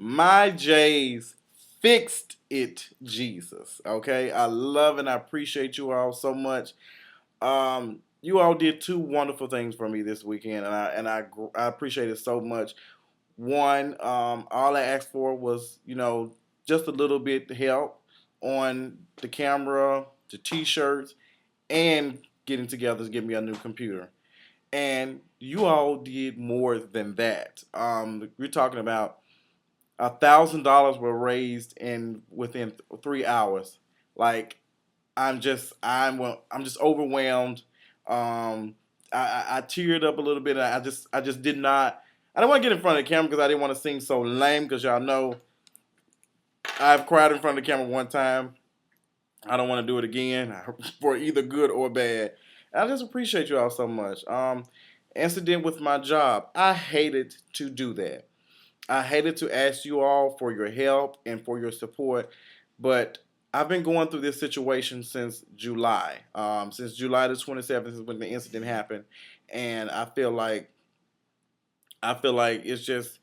My J's fixed it, Jesus. Okay, I love and I appreciate you all so much. You all did two wonderful things for me this weekend, and I appreciate it so much. One, all I asked for was just a little bit help on the camera, the T-shirts, and getting together to get me a new computer. And you all did more than that. We're talking about $1,000 were raised in within 3 hours. Like I'm just overwhelmed. I teared up a little bit. I just did not. I don't want to get in front of the camera because I didn't want to seem so lame. Because y'all know I've cried in front of the camera one time. I don't want to do it again for either good or bad. I just appreciate you all so much. Incident with my job. I hated to do that. I hated to ask you all for your help and for your support, but I've been going through this situation since July. Since July the 27th is when the incident happened, and I feel like it's just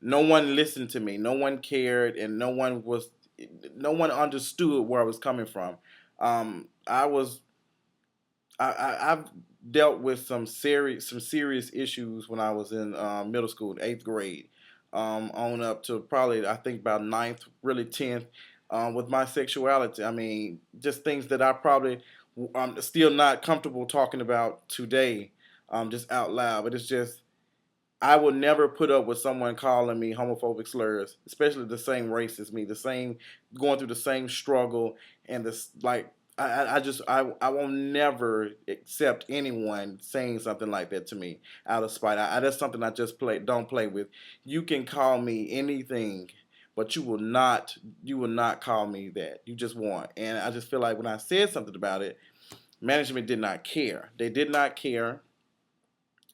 no one listened to me, no one cared, and no one understood where I was coming from. I was I've dealt with some serious issues when I was in middle school, eighth grade, on up to probably I think about ninth, really 10th, with my sexuality. I mean, just things that I probably I'm still not comfortable talking about today, just out loud. But it's just I would never put up with someone calling me homophobic slurs, especially the same race as me, the same going through the same struggle, and this like I will never accept anyone saying something like that to me out of spite. That's something I just don't play with. You can call me anything, but you will not call me that. You just won't. And I just feel like when I said something about it, management did not care. They did not care,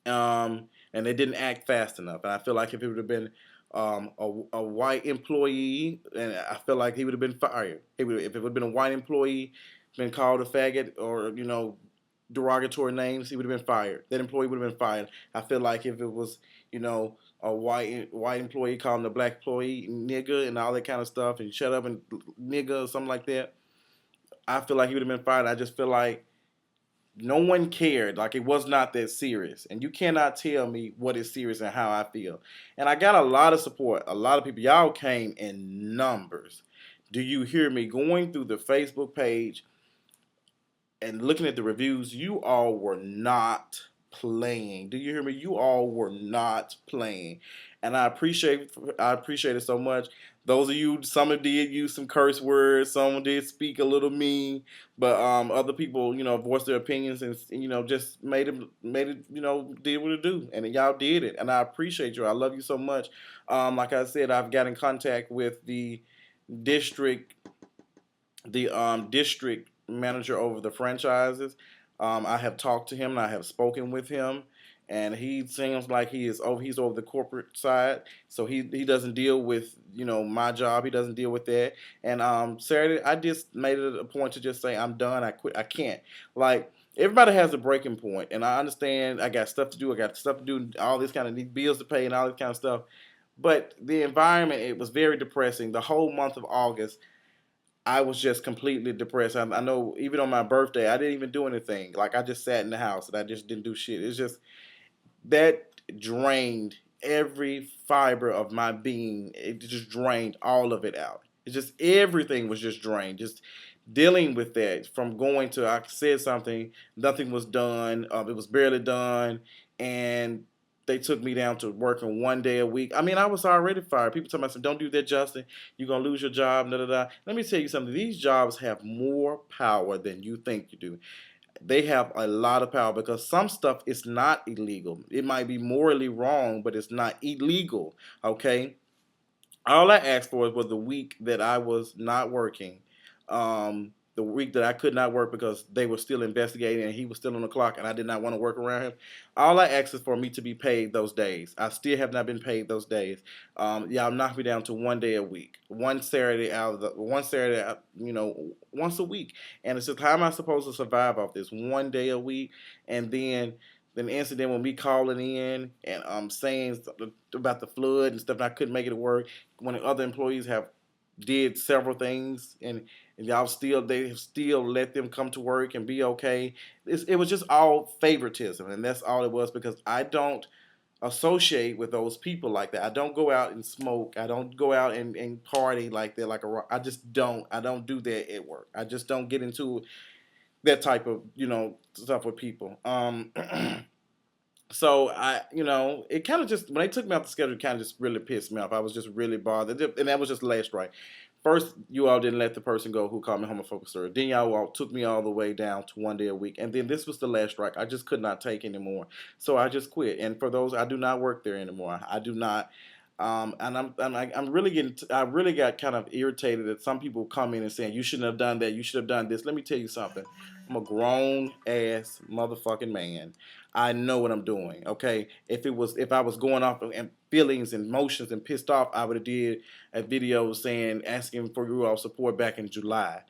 and they didn't act fast enough. And I feel like if it would have been a white employee, and I feel like he would have been fired. If it would have been a white employee, been called a faggot or derogatory names, he would have been fired. That employee would have been fired. I feel like if it was a white employee calling the black employee nigger and all that kind of stuff and shut up and nigger or something like that, I feel like he would have been fired. I just feel like no one cared. Like it was not that serious. And you cannot tell me what is serious and how I feel. And I got a lot of support. A lot of people. Y'all came in numbers. Do you hear me? Going through the Facebook page and looking at the reviews, you all were not playing. Do you hear me? You all were not playing. And I appreciate it so much. Those of you, some did use some curse words, some did speak a little mean, but other people, voiced their opinions and just made it, did what it do, and y'all did it, and I appreciate you. I love you so much. Like I said, I've got in contact with district district manager over the franchises. I have talked to him and I have spoken with him, and he seems like he's over the corporate side, so he doesn't deal with my job. He doesn't deal with that. And Saturday, I just made it a point to just say I'm done. I quit. I can't. Like everybody has a breaking point, and I understand. I got stuff to do. I got stuff to do. All this kind of need bills to pay and all this kind of stuff. But the environment, it was very depressing. The whole month of August, I was just completely depressed. I know even on my birthday, I didn't even do anything. Like I just sat in the house and I just didn't do shit. It's just that drained every fiber of my being. It just drained all of it out. It's just everything was just drained. Just dealing with that from going to I said something, nothing was done. It was barely done, and they took me down to working 1 day a week. I mean, I was already fired. People tell me, I said, "Don't do that, Justin. You're gonna lose your job." Da da da. Let me tell you something. These jobs have more power than you think you do. They have a lot of power because some stuff is not illegal. It might be morally wrong, but it's not illegal. Okay, all I asked for was the week that I was not working, the week that I could not work because they were still investigating and he was still on the clock and I did not want to work around him. All I asked is for me to be paid those days. I still have not been paid those days. Y'all knocked me down to 1 day a week, one Saturday, once a week. And it's just how am I supposed to survive off this 1 day a week? And then an incident with me calling in and saying about the flood and stuff, and I couldn't make it work. When the other employees have did several things, and y'all still they have still let them come to work and be okay. It was just all favoritism, and that's all it was because I don't associate with those people like that. I don't go out and smoke. I don't go out and party like that. I just don't. I don't do that at work. I just don't get into that type of stuff with people. So it kind of just when they took me off the schedule, it kind of just really pissed me off. I was just really bothered, and that was just the last strike. First, you all didn't let the person go who called me homophobic slur. Then y'all all took me all the way down to 1 day a week, and then this was the last strike. I just could not take anymore, so I just quit. And for those, I do not work there anymore. I do not. And I'm really getting. I really got kind of irritated that some people come in and saying you shouldn't have done that. You should have done this. Let me tell you something. I'm a grown ass motherfucking man. I know what I'm doing. Okay, if I was going off and feelings and emotions and pissed off, I would have did a video saying asking for your all support back in July.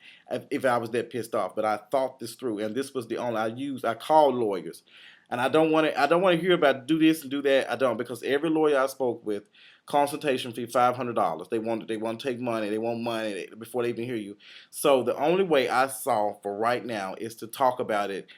If I was that pissed off, but I thought this through, and this was the only I called lawyers, and I don't want to. I don't want to hear about do this and do that. I don't because every lawyer I spoke with, consultation fee $500. They want to take money. They want money before they even hear you. So the only way I saw for right now is to talk about it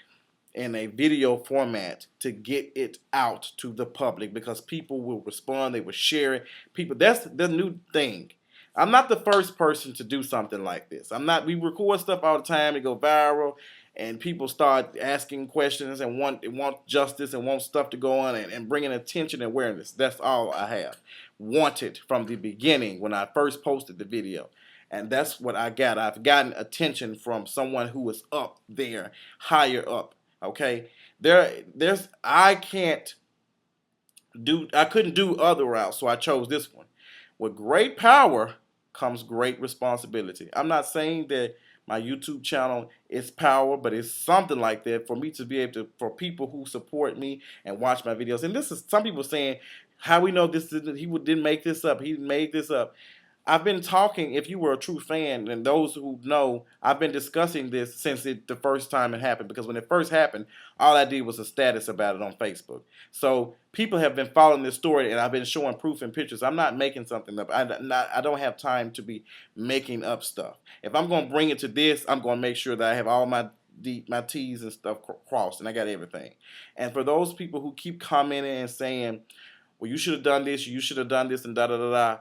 in a video format to get it out to the public because people will respond, they will share it. People, that's the new thing. I'm not the first person to do something like this. I'm not. We record stuff all the time. It go viral, and people start asking questions and want justice and want stuff to go on and bringing attention and awareness. That's all I have wanted from the beginning when I first posted the video. And that's what I got. I've gotten attention from someone who was up there, higher up. Okay, I can't I couldn't do other routes, so I chose this one. With great power comes great responsibility. I'm not saying that my YouTube channel is power, but it's something like that for me to be able to, for people who support me and watch my videos. And this is some people saying, how we know this is he didn't make this up. He made this up. I've been talking, if you were a true fan, and those who know, I've been discussing this since the first time it happened. Because when it first happened, all I did was a status about it on Facebook. So people have been following this story, and I've been showing proof and pictures. I'm not making something up. I don't have time to be making up stuff. If I'm going to bring it to this, I'm going to make sure that I have all my T's and stuff crossed, and I got everything. And for those people who keep commenting and saying, well, you should have done this, you should have done this, and da da da da,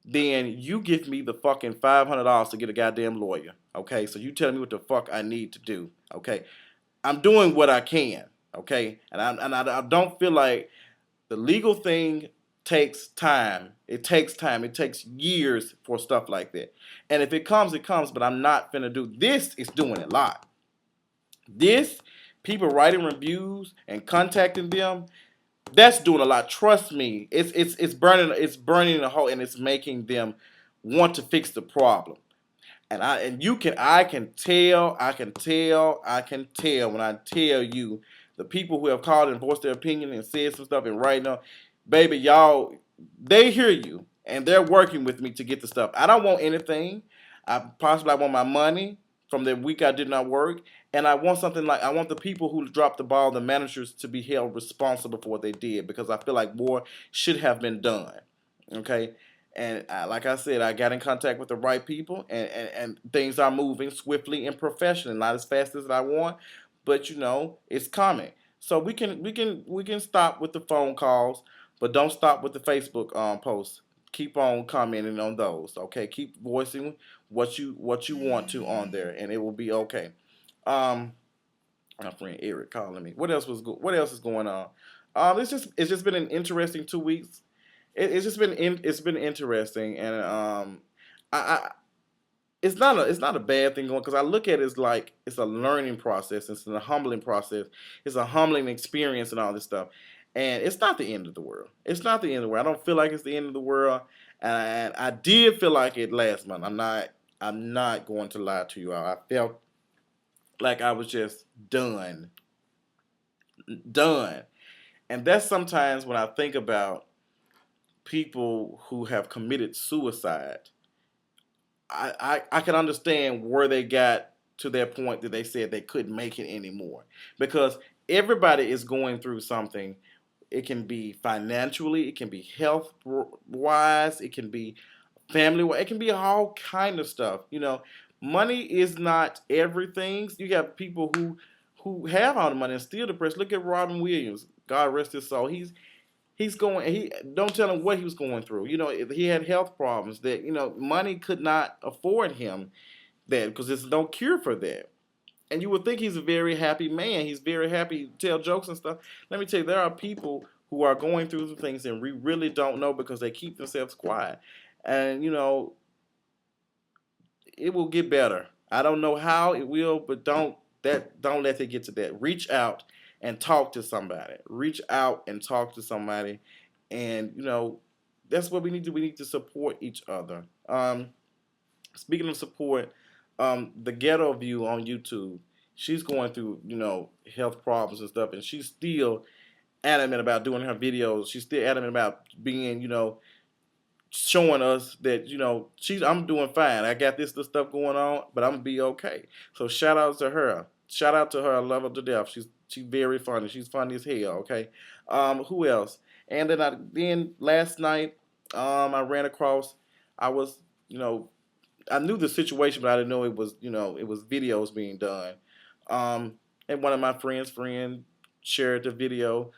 then you give me the fucking $500 to get a goddamn lawyer. Okay, so you tell me what the fuck I need to do. Okay, I'm doing what I can. Okay, and I don't feel like the legal thing takes time. It takes time. It takes years for stuff like that. And if it comes, it comes. But I'm not finna do this. Is doing a lot. This people writing reviews and contacting them, that's doing a lot. Trust me, it's burning a hole and it's making them want to fix the problem. I can tell when I tell you the people who have called and voiced their opinion and said some stuff and right now, baby, y'all, they hear you and they're working with me to get the stuff. I don't want anything. I want my money from the week I did not work, and I want the people who dropped the ball, the managers, to be held responsible for what they did because I feel like more should have been done. Okay, and like I said, I got in contact with the right people, and things are moving swiftly and professionally, not as fast as I want, but it's coming. So we can stop with the phone calls, but don't stop with the Facebook posts. Keep on commenting on those. Okay, keep voicing what you want to on there, and it will be okay. Um, my friend Eric calling me. What else is going on? It's just been an interesting 2 weeks. It's been interesting, and I it's not a bad thing going because I look at it as like it's a learning process. It's a humbling process. It's a humbling experience and all this stuff. And it's not the end of the world. It's not the end of the world. I don't feel like it's the end of the world. And I did feel like it last month. I'm not going to lie to you all. I felt like I was just done. Done. And that's sometimes when I think about people who have committed suicide. I can understand where they got to their point that they said they couldn't make it anymore. Because everybody is going through something. It can be financially, it can be health wise, it can be family wise, it can be all kind of stuff. Money is not everything. You got people who have all the money and still depressed. Look at Robin Williams. God rest his soul. He's going. He don't tell him what he was going through. He had health problems that money could not afford him that because there's no cure for that. And you would think he's a very happy man. He's very happy, tell jokes and stuff. Let me tell you, there are people who are going through the things and we really don't know because they keep themselves quiet. And it will get better. I don't know how it will, but don't let it get to that. Reach out and talk to somebody. Reach out and talk to somebody, and that's what we need to. We need to support each other. Speaking of support, the Ghetto View on YouTube, she's going through health problems and stuff, and she's still adamant about doing her videos. She's still adamant about being showing us that I'm doing fine. I got this stuff going on, but I'm gonna be okay. So shout out to her. Shout out to her. I love her to death. She's very funny. She's funny as hell. Okay. Who else? And then last night, I ran across. I was I knew the situation, but I didn't know it was videos being done. And one of my friend shared the video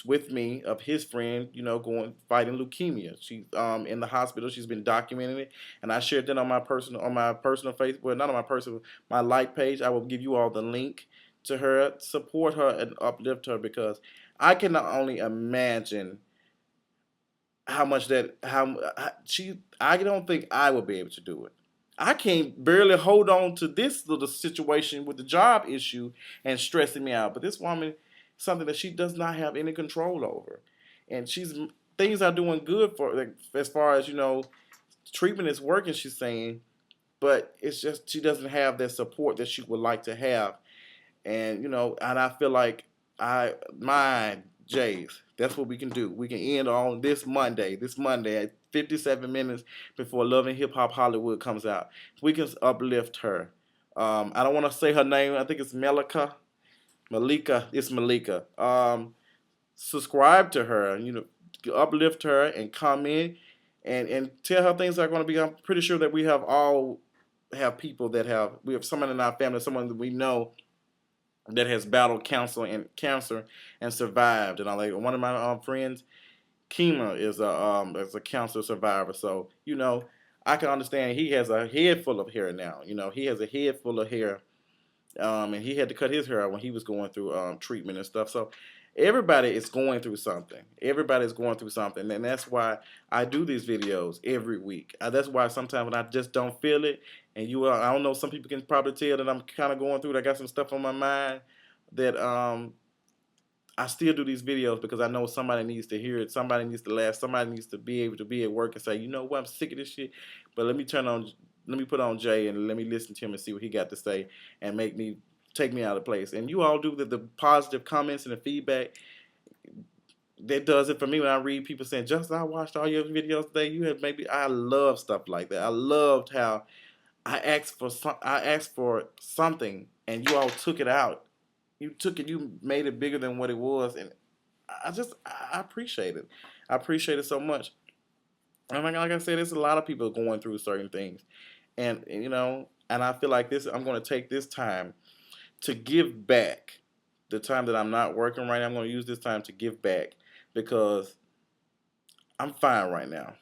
with me of his friend, going fighting leukemia. She's in the hospital. She's been documenting it, and I shared that on my personal Facebook. Well, not on my personal, my like page. I will give you all the link to her. Support her and uplift her because I cannot only imagine how much that how she. I don't think I will be able to do it. I can't barely hold on to this little situation with the job issue and stressing me out. But this woman, something that she does not have any control over, and things are doing good for like, as far as treatment is working. She's saying, but it's just she doesn't have that support that she would like to have, and I feel like my Jays. That's what we can do. We can end on this Monday. This Monday at 57 minutes before Love and Hip Hop Hollywood comes out. We can uplift her. I don't want to say her name. I think it's Mallika. Mallika. It's Mallika. Subscribe to her. Uplift her and comment and tell her things are going to be. I'm pretty sure that we have people that we have someone in our family, someone that we know that has battled cancer and survived. And I like one of my friends, Kima, is a cancer survivor. So I can understand he has a head full of hair now. He has a head full of hair, and he had to cut his hair out when he was going through treatment and stuff. So everybody is going through something. Everybody's going through something, and that's why I do these videos every week. That's why sometimes when I just don't feel it, and I don't know, some people can probably tell that I'm kind of going through it. I got some stuff on my mind that I still do these videos because I know somebody needs to hear it. Somebody needs to laugh. Somebody needs to be able to be at work and say, you know what, I'm sick of this shit. But let me put on Jay and let me listen to him and see what he got to say and take me out of place. And you all do the positive comments and the feedback. That does it for me when I read people saying, Justin, I watched all your videos today. I love stuff like that. I loved how I asked for something and you all took it out. You took it, you made it bigger than what it was, and I appreciate it. I appreciate it so much. And like I said, there's a lot of people going through certain things, and I feel like I'm going to take this time to give back. The time that I'm not working right now, I'm going to use this time to give back because I'm fine right now.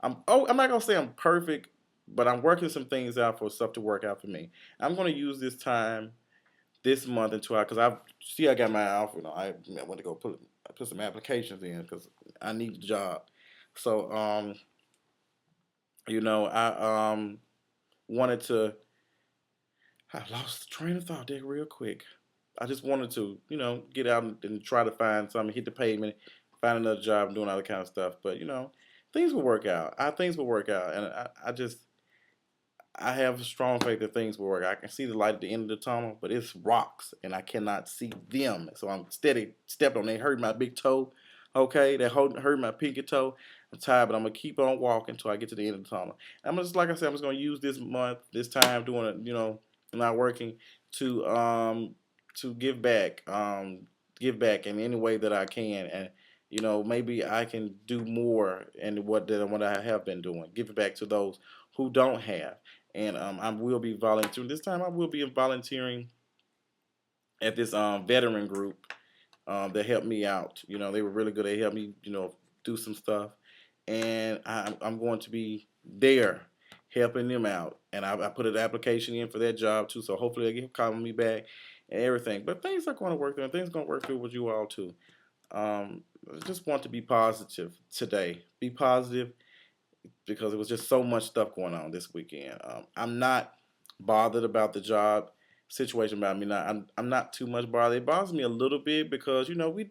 I'm not going to say I'm perfect, but I'm working some things out for stuff to work out for me. I'm going to use this time this month until because I got my offer. I went to go put some applications in because I need a job. So I wanted to. I lost the train of thought there real quick. I just wanted to get out and try to find something, hit the pavement, find another job, and doing all that kind of stuff. But things will work out. Things will work out, and I have strong faith that things will work. I can see the light at the end of the tunnel, but it's rocks, and I cannot see them. So I'm steady stepping on. They hurt my big toe, okay? They hurt my pinky toe. I'm tired, but I'm going to keep on walking until I get to the end of the tunnel. I'm just, like I said, I'm just going to use this time, doing it, not working, to to give back in any way that I can, and maybe I can do more in what I have been doing. Give it back to those who don't have, and I will be volunteering. This time, I will be volunteering at this veteran group that helped me out. They were really good. They helped me, do some stuff, and I'm going to be there helping them out. And I put an application in for that job too, so hopefully they get calling me back and everything. But things are going to work through, and things are going to work through with you all too. I just want to be positive today. Be positive because it was just so much stuff going on this weekend. I'm not bothered about the job situation about me. Not I'm not too much bothered. It bothers me a little bit because we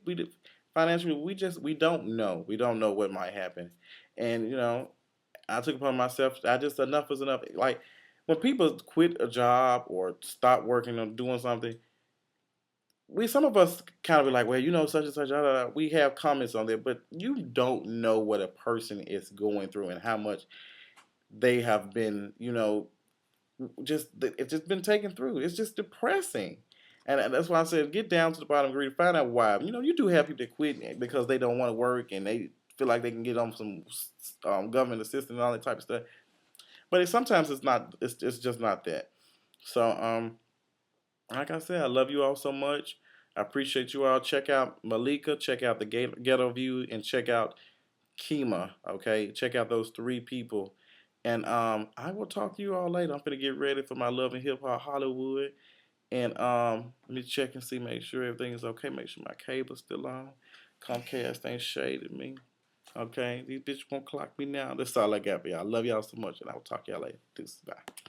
financially we don't know what might happen, and I took upon myself. I just enough is enough. Like when people quit a job or stop working or doing something, we some of us kind of be like, well, such and such. We have comments on there, but you don't know what a person is going through and how much they have been, just it's just been taken through. It's just depressing, and that's why I said get down to the bottom, agree, find out why. You do have people that quit because they don't want to work and they feel like they can get on some government assistance and all that type of stuff. But sometimes it's not. It's just not that. So like I said, I love you all so much. I appreciate you all. Check out Mallika. Check out the Ghetto View, and check out Kima. Okay, check out those three people. And I will talk to you all later. I'm gonna get ready for my Love and Hip Hop Hollywood. And let me check and see, make sure everything is okay. Make sure my cable's still on. Comcast ain't shaded me. Okay, these bitches won't clock me now. That's all I got for y'all. I love y'all so much, and I will talk to y'all later. Deuces, bye.